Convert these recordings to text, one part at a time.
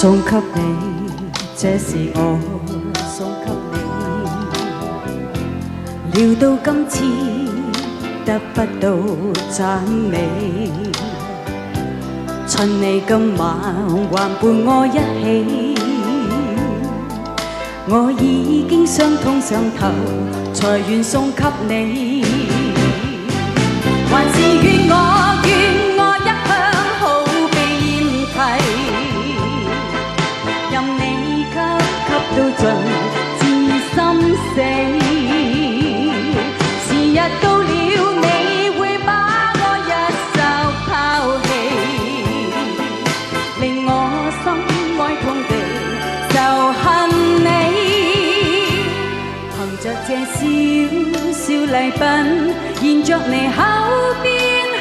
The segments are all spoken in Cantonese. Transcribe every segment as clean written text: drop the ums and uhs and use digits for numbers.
送給你，這是我送給你。料到今次得不到讚美，趁你今晚還伴我一起，我已經傷痛上頭，才願送給你。還是願我一向好被厭棄，任你給到盡至心死。時日到了，你會把我一手拋棄，令我心哀痛地仇恨你。憑着這小小禮品，燃着你口邊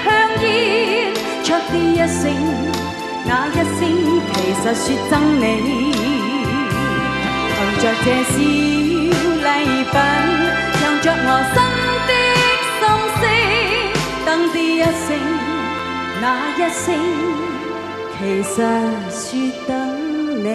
香煙，卻啲一聲，那一聲其實說憎你。憑着這小禮品，讓着我心的心聲，等啲一聲，那一聲其實說等你。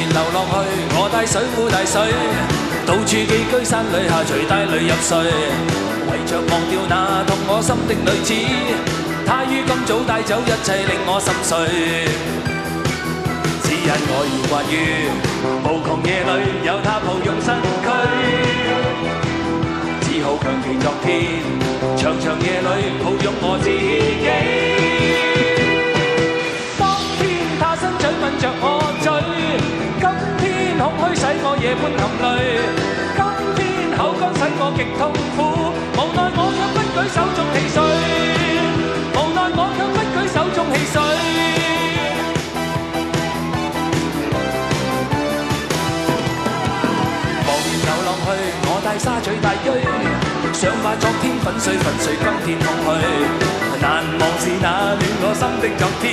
流落去，我帶水壺帶水，到處寄居山裏下隨帶淚入睡，為着忘掉那痛我心的女子，她於今早帶走一切令我心碎。只因我搖滑於無窮夜裏，有她抱擁身軀，只好強其昨天，長長夜裏抱擁我自己。當天她伸嘴吻着我嘴，空虛使我夜半含淚，今天口乾使我極痛苦，無奈我卻不舉手中汽水，無奈我卻不舉手中汽水。茫然流浪去，我帶沙咀帶居，想把昨天粉碎粉碎，今天空虛，難忘是那暖我心的昨天，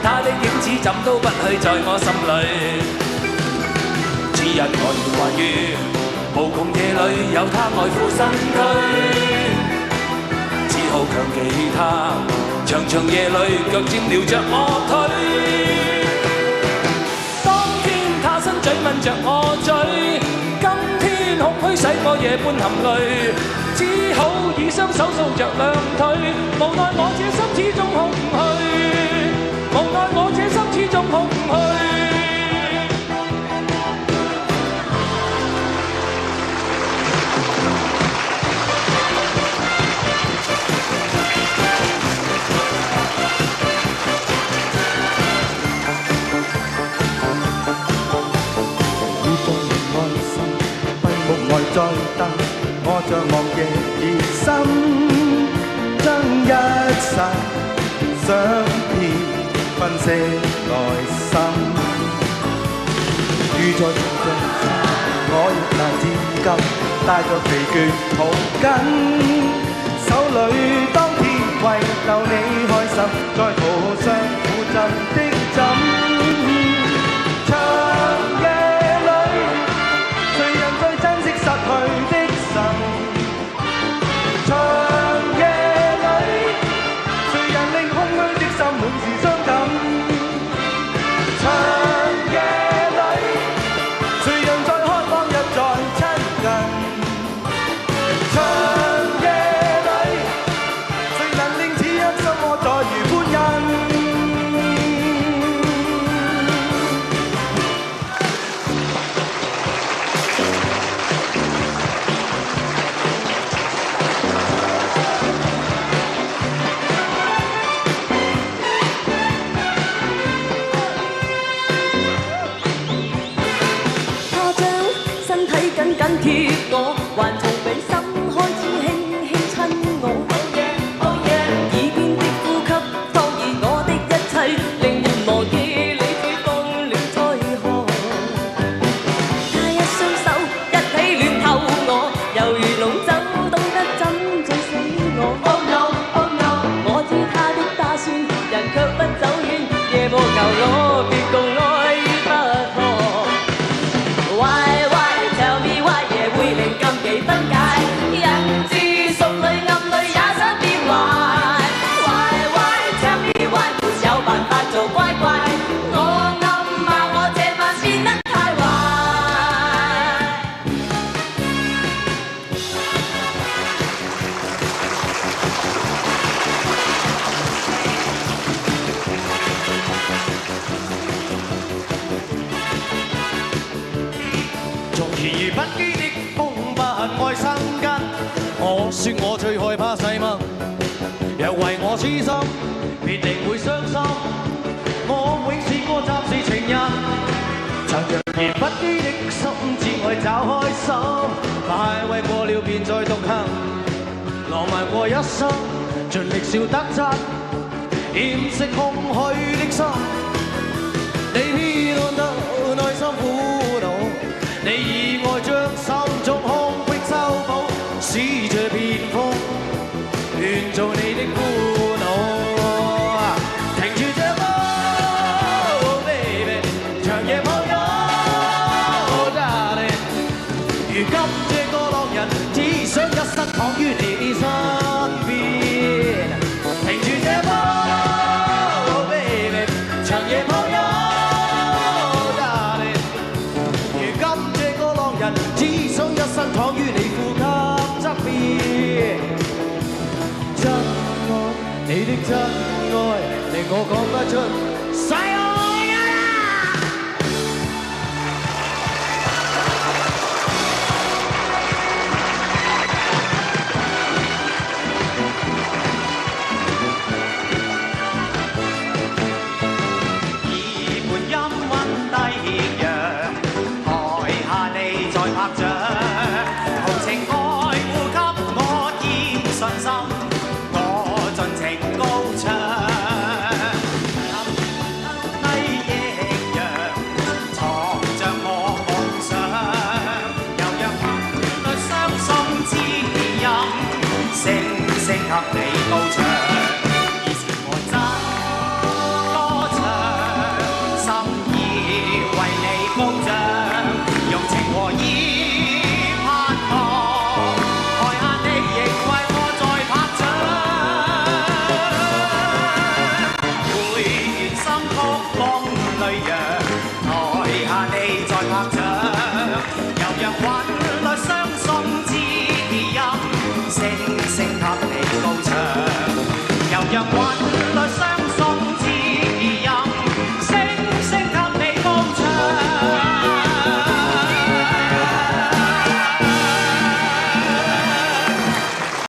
他的影子怎都不去在我心裏。只因我搖滑於無窮夜裏，有他愛撫身軀，只好強記他，長長夜裏腳尖撩着我腿。當天他伸嘴吻着我嘴，今天空虛使我夜半含淚，只好以雙手掃着兩腿，無奈我這心始終空虛，無奈我這心始終空虛。再等，我像忘記而心爭一世，想遍分析內心。於在夢中，我亦難自禁，帶着疲倦抱緊，手裏當天為逗你開心，在途上附贈的枕。猶如龍舟懂得怎醉死我。Oh no, oh no， 我知他的。而不羈的風不恨愛生根。我說我最害怕誓盟，若為我痴心，必定會傷心。我永是個暫時情人，曾若而不羈的心，只愛找開心。快慰過了便再獨行，浪漫過一生，盡力笑得真，掩飾空虛的心。你偏看得內心苦惱，你以愛將心中空隙修補，使這片風願做你的苦惱。停住這歌，Oh baby， 長夜抱擁，Oh darling， 如今這個浪人只想一生躺於你身邊。停住這歌，Oh baby， 長夜抱擁。只想一生躺於你呼吸側邊，真愛你的真愛令我講不出。